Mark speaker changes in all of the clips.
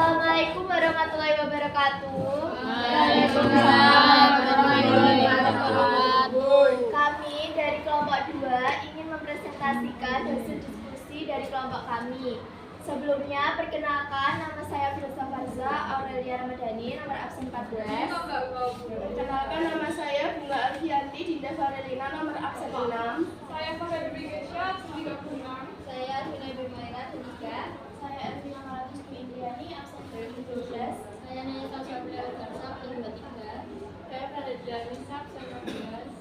Speaker 1: Assalamualaikum warahmatullahi wabarakatuh.
Speaker 2: Waalaikumsalam warahmatullahi wabarakatuh.
Speaker 1: Kami dari kelompok 2 ingin mempresentasikan hasil diskusi dari kelompok kami. Sebelumnya, perkenalkan, nama saya Firza Farza Aurelia Ramadhani, nomor absen 14.
Speaker 3: Perkenalkan, nama saya Bunga Arfianti Dinda Farelina, nomor absen 6.
Speaker 4: Saya Farah Dewi Gesha, 36.
Speaker 1: Saya Dina Bermaira, 3. Saya Elvina Malatusku Indriani, absen 12.
Speaker 2: Saya Naya Sabila Utarsa, 23.
Speaker 4: Saya Farah Nisa, 19.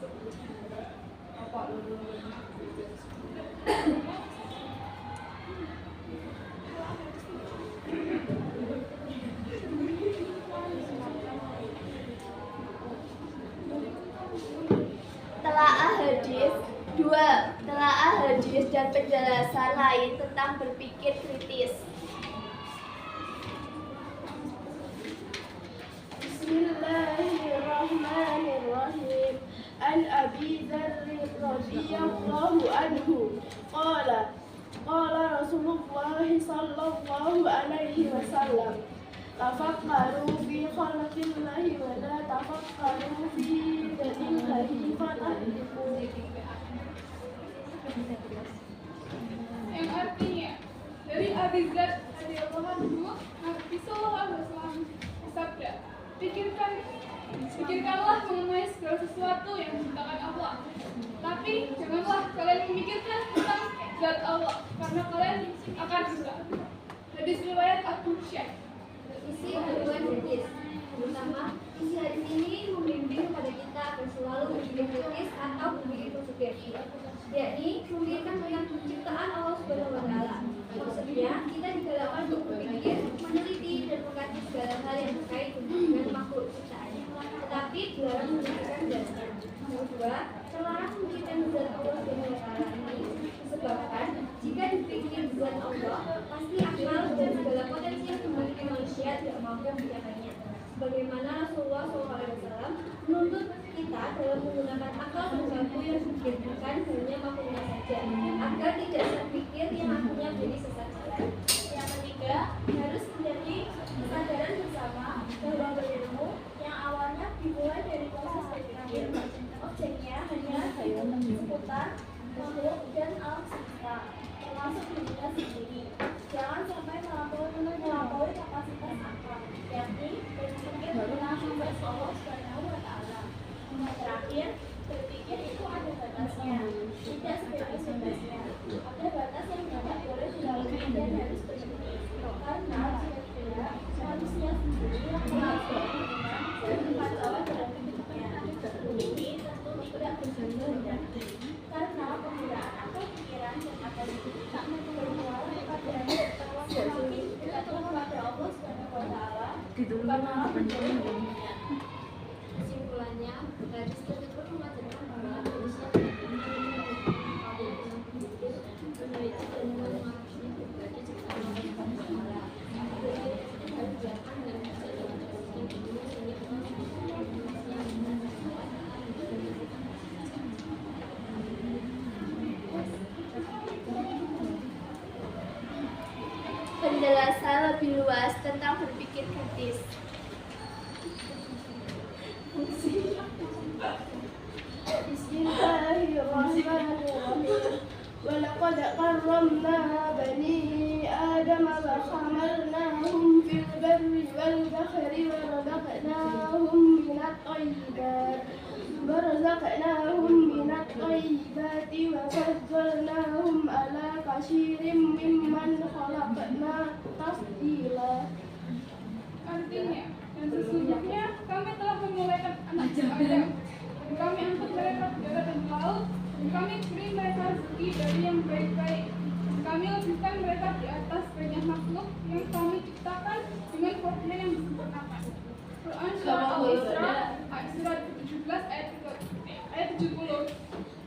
Speaker 1: Telaah hadis 2. Telaah hadis dan penjelasan lain tentang berpikir kritis.
Speaker 3: Bismillahirrahmanirrahim. An Abi Dzar radhiyallahu anhu qala Rasulullah sallallahu alaihi wasallam tafakkaru fi khalqillahi wa la tafakkaru fi dinillahi fatahliku.
Speaker 4: Yang artinya dari Abi Dzar radhiyallahu anhu, Nabi sallallahu alaihi wasallam bersabda, pikirkanlah mengenai segala sesuatu yang diciptakan Allah. Tapi janganlah kalian memikirkan tentang zat Allah, karena kalian akan rusak. Hadis riwayat At-Tirmidzi.
Speaker 2: Isi kandungan hadis. Pertama, isi hadis ini membimbing kepada kita agar selalu berpikir kritis atau berpikir positif, yakni memikirkan tentang penciptaan Allah Subhanahu wa Ta'ala. Maksudnya, kita digalakkan untuk berpikir, meneliti, dan mengkaji segala hal yang terkait dengan makhluk ciptaannya, tetapi dilarang memikirkan zatnya. Yang kedua, terlarang memikirkan zat Allah Subhanahu wa Ta'ala ini disebabkan jika dipikir zat Allah, pasti akal dan segala potensi yang dimiliki manusia tidak mampu membedakannya. Sebagaimana Rasulullah SAW menuntut kita dalam menggunakan akal dan bambu yang dipikirkan hanya makhluknya saja, agar tidak terpikir yang akhirnya menjadi sesat jalan.
Speaker 1: Yang ketiga, harus menjadi kesadaran bersama bahwa berilmu yang awalnya dimulai dari proses berpikir, objeknya hanya seputar makhluk dan alam semesta, termasuk dirinya sendiri. Jangan sampai melampaui kapasitas akal, yakni berpikir tentang sifat Allah Subhanahu wa Ta'ala. Yang terakhir, berpikir itu ada batasnya, tidak sebebas-bebasnya. Ada batas yang tidak boleh dilalui dan harus berhenti. Karena jika tidak, manusia sendiri yang melakukan dan kekacauan dalam hidupnya. Ini tentu tidak berguna, karena penggunaan akal pikiran dan akal itu tak bermuara kepada tetapi bergantung kepada Allah Subhanahu wa Ta'ala, bukan malah menjauhi dirinya.
Speaker 2: Kesimpulannya, hadis tersebut mengajarkan bahwa manusia meneliti dan mengakhiri berbagai ciptaan Allah Subhanahu wa Ta'ala. Kebijakan dan bisa dengan yang dulu sehingga
Speaker 1: Penjelasan lebih luas tentang berpikir kritis.
Speaker 3: Bismillahirrahmanirrahim. Walaqad karramna bani Adam wa hamalnahum fil barri wal bahri wa razaqnahum minat thayyibati wa faddalnahum ala katsirin mimman khalaqna tafdila.
Speaker 4: Artinya, dan sesungguhnya kami telah memulaikan anak Adam, dan kami angkat mereka ke darat dan laut, dan kami beri mereka rezeki dari yang baik-baik, dan kami lebihkan mereka di atas banyak makhluk yang kami ciptakan dengan formula yang disempurnakan. Quran Surah Al-Isra ayat surat 17 ayat 70.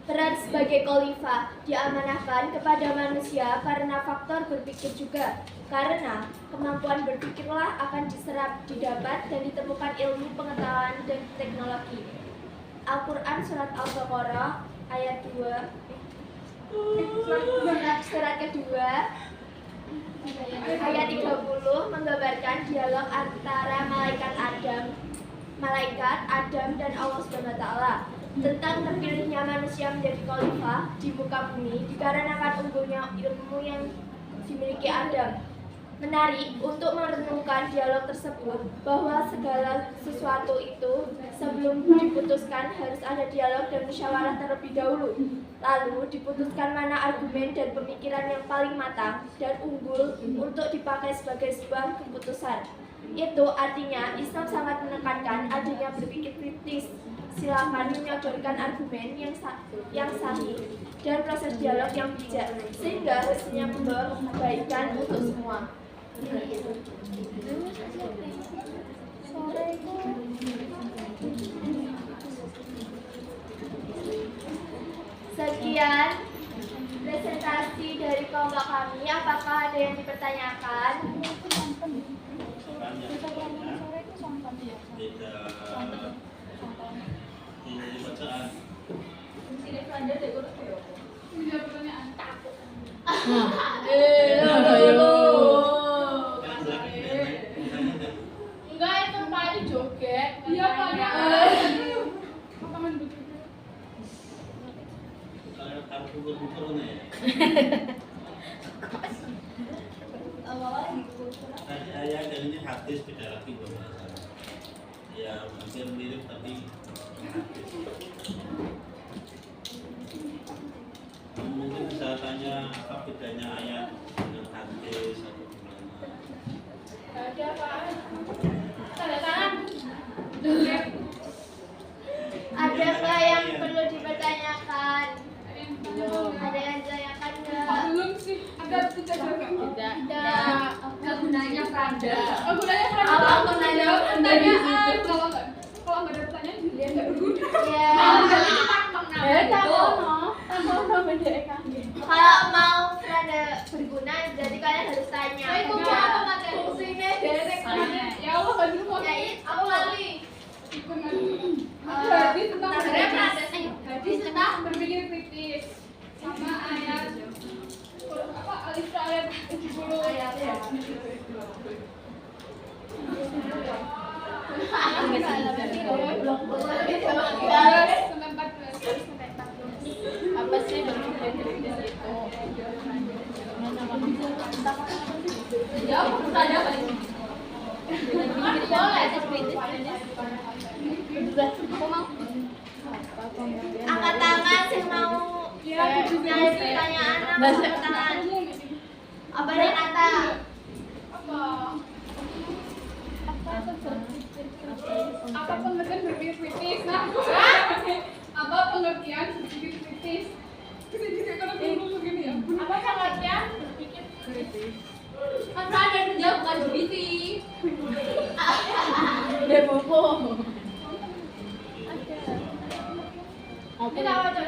Speaker 1: Peran sebagai khalifah diamanahkan kepada manusia karena faktor berpikir juga. Karena kemampuan berpikirlah akan diserap, didapat, dan ditemukan ilmu, pengetahuan, dan teknologi. Al-Quran Surat Al-Baqarah ayat 2 surat kedua Ayat 30 menggambarkan dialog antara malaikat Adam dan Allah SWT tentang terpilihnya manusia menjadi khalifah di muka bumi dikarenakan unggulnya ilmu yang dimiliki Adam. Menarik untuk merenungkan dialog tersebut bahwa segala sesuatu itu sebelum diputuskan harus ada dialog dan musyawarah terlebih dahulu. Lalu diputuskan mana argumen dan pemikiran yang paling matang dan unggul untuk dipakai sebagai sebuah keputusan. Itu artinya Islam sangat menekankan adanya berpikir kritis. Silakan menyodorkan argumen yang sahih dan proses dialog yang bijak sehingga hasilnya membawa kebaikan untuk semua. Sekian presentasi dari kelompok kami. Apakah ada yang dipertanyakan?
Speaker 4: Punya pertanyaan.
Speaker 3: Enggak, itu tadi joget.
Speaker 4: Iya Pak. Lapangan betul.
Speaker 5: Tadi ayah jadinya hadis beda lagi ya hampir mirip tapi hadis. Mungkin bisa tanya apa bedanya ayat dengan hadis atau gimana?
Speaker 3: Ada Pak. Tanda tangan.
Speaker 1: Adakah yang perlu dipertanyakan? Ada yang ditanyakan nggak?
Speaker 4: Belum sih. Ada tidak juga.
Speaker 3: Tidak.
Speaker 2: Kegunaannya Prada.
Speaker 4: Aku nanya
Speaker 2: Apa gunanya
Speaker 4: pertanyaan? Kalau nggak ada pertanyaan dia nggak berguna.
Speaker 1: Ya. Kalau mau rada berguna, jadi kalian harus tanya.
Speaker 3: Itu apa materi?
Speaker 1: Fungsinya derek.
Speaker 4: Ya Allah nggak dulu mau.
Speaker 1: Ya itu.
Speaker 3: Aku lali.
Speaker 4: Ikut hadis tentang
Speaker 1: Hadis tentang
Speaker 4: berpikir kritis sama ayat apa Al-Isra ayat 70
Speaker 1: ayat ya.
Speaker 4: sampai 14.
Speaker 3: Apa sih berpikir kritis itu?
Speaker 2: Ya, pertanyaan apa ini?
Speaker 3: Boleh.
Speaker 1: Angkat tangan sih mau nyari pertanyaan angkat tangan. Apa nih kata?
Speaker 4: Apa pengertian berpikir kritis? Nah, apa pengertian berpikir kritis? Kita kalau ngomong begini ya.
Speaker 3: Apa pengertian berpikir kritis?
Speaker 2: Kan Prada yang menjawab bukan LGBT.
Speaker 3: Dia bobo. Kita apa coba?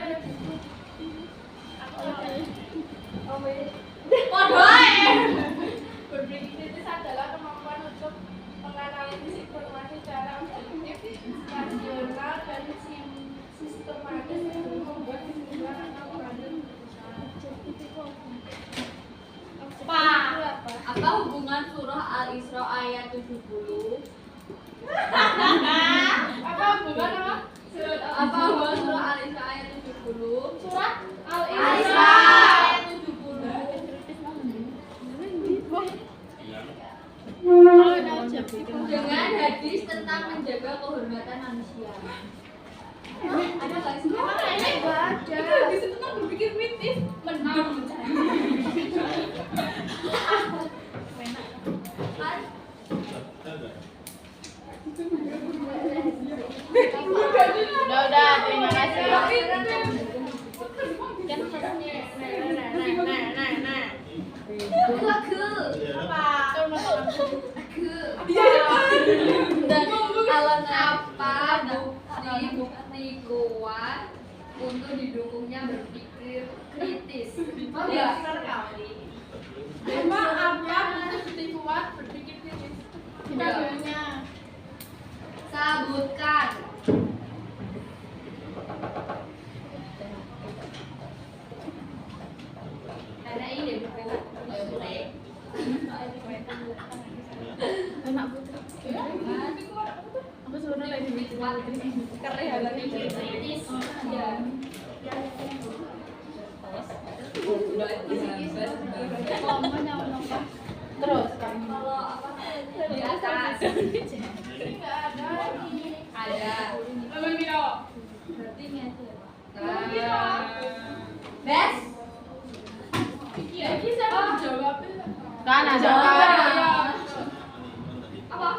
Speaker 3: Berpikir kritis adalah kemampuan untuk menganalisis informasi secara objektif, rasional, dan sistematis untuk membuat kesimpulan atau mengambil keputusan.
Speaker 2: Pak, apa hubungan surah Al-Isra ayat 70?
Speaker 3: Apa hubungan apa?
Speaker 2: Apa hubungan surah Al-Isra ayat 70?
Speaker 3: Surat
Speaker 2: Al-Isra ayat 70. Dengan hadis tentang menjaga kehormatan manusia. Ada nggak sih?
Speaker 3: Ini
Speaker 4: Itu hadis tentang berpikir kritis. Menang.
Speaker 3: Udah, terima kasih.
Speaker 2: Bukti kuat untuk didukungnya berpikir kritis.
Speaker 3: Emang apa bukti kuat berpikir kritis? Tabelnya.
Speaker 2: Sabutkan. Karena ini boleh. Terus kalau apa? Di atas.
Speaker 3: Ini nggak ada lagi.
Speaker 2: Ada.
Speaker 4: Lebih biro.
Speaker 2: Bes?
Speaker 3: Iya, bisa jawab.
Speaker 2: Kan ada. Apa?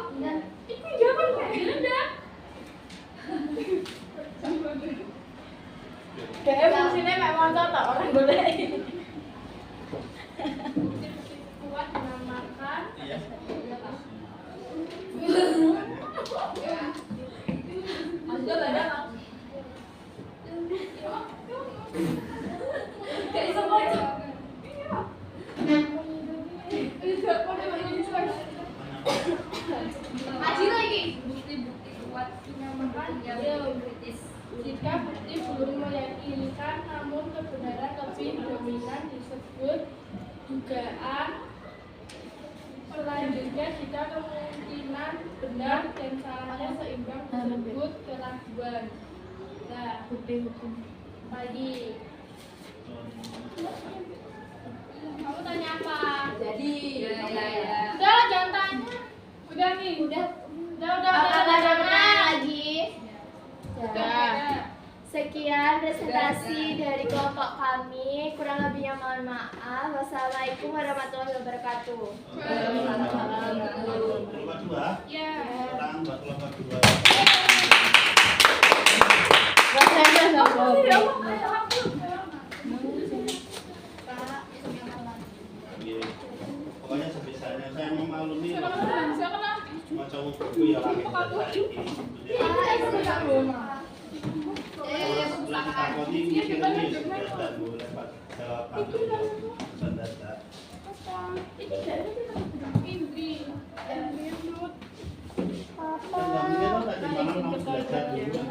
Speaker 3: Itu jawaban kayak gini.
Speaker 1: Kayak fungsinya memang contoh orang boleh.
Speaker 3: Kuat dinamakan.
Speaker 5: Iya.
Speaker 2: Ada ada. Kayak bisa baca. Haji lagi. Bukti-bukti kuat
Speaker 3: Dinamakan
Speaker 2: yang kritis.
Speaker 3: jika bukti belum meyakinkan namun kebenaran lebih dominan disebut dugaan. Selanjutnya jika kemungkinan benar dan salahnya seimbang disebut keraguan. Nah, lagi kamu tanya apa?
Speaker 2: Jadi, ya.
Speaker 3: Udah lah, jangan tanya.
Speaker 4: Udah nih.
Speaker 3: Udah.
Speaker 1: Lagi.
Speaker 4: Udah.
Speaker 1: Sekian presentasi dari kelompok kami. Kurang lebihnya mohon maaf. Wassalamualaikum warahmatullahi wabarakatuh.
Speaker 5: Kelompok 2.
Speaker 3: Ya.
Speaker 5: Orang buat kelompok 2. Oke. Pokoknya sebisanya saya memaklumi macam buku ya lagi takoni mikir ini dan boleh jawab data. Mungkin lo tadi malam mau belajar dulu.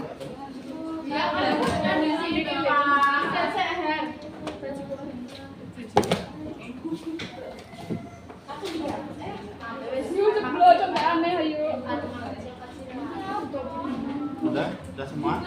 Speaker 3: Ya, ada di sini Pak. Sehat.
Speaker 4: Yuk sebelum coba aneh ayo.
Speaker 5: Udah semua?